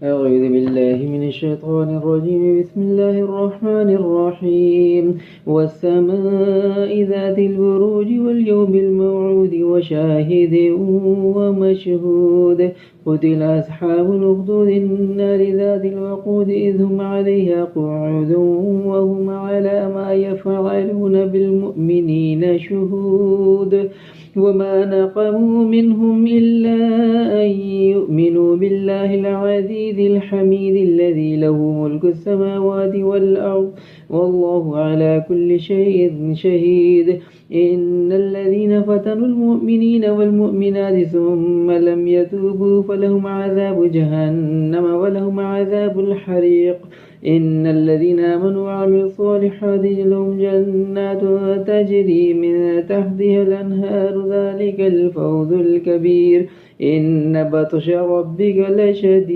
أعوذ بالله من الشيطان الرجيم. بسم الله الرحمن الرحيم. والسماء ذات البروج واليوم الموعود وشاهد ومشهود. قتل أصحاب الأخدود النار ذات الوقود إذ هم عليها قعود وهم على ما يفعلون بالمؤمنين شهود. وما نقموا منهم إلا أن يؤمنوا بالله العزيز الحميد الذي له ملك السماوات والأرض والله على كل شيء شهيد. إن الذين فتنوا المؤمنين والمؤمنات ثم لم يتوبوا فلهم عذاب جهنم ولهم عذاب الحريق. إن الذين آمنوا وعملوا الصالحات لهم جنات تجري من تحتها الأنهار ذلك الفوز الكبير. إن بطش ربك لشديد.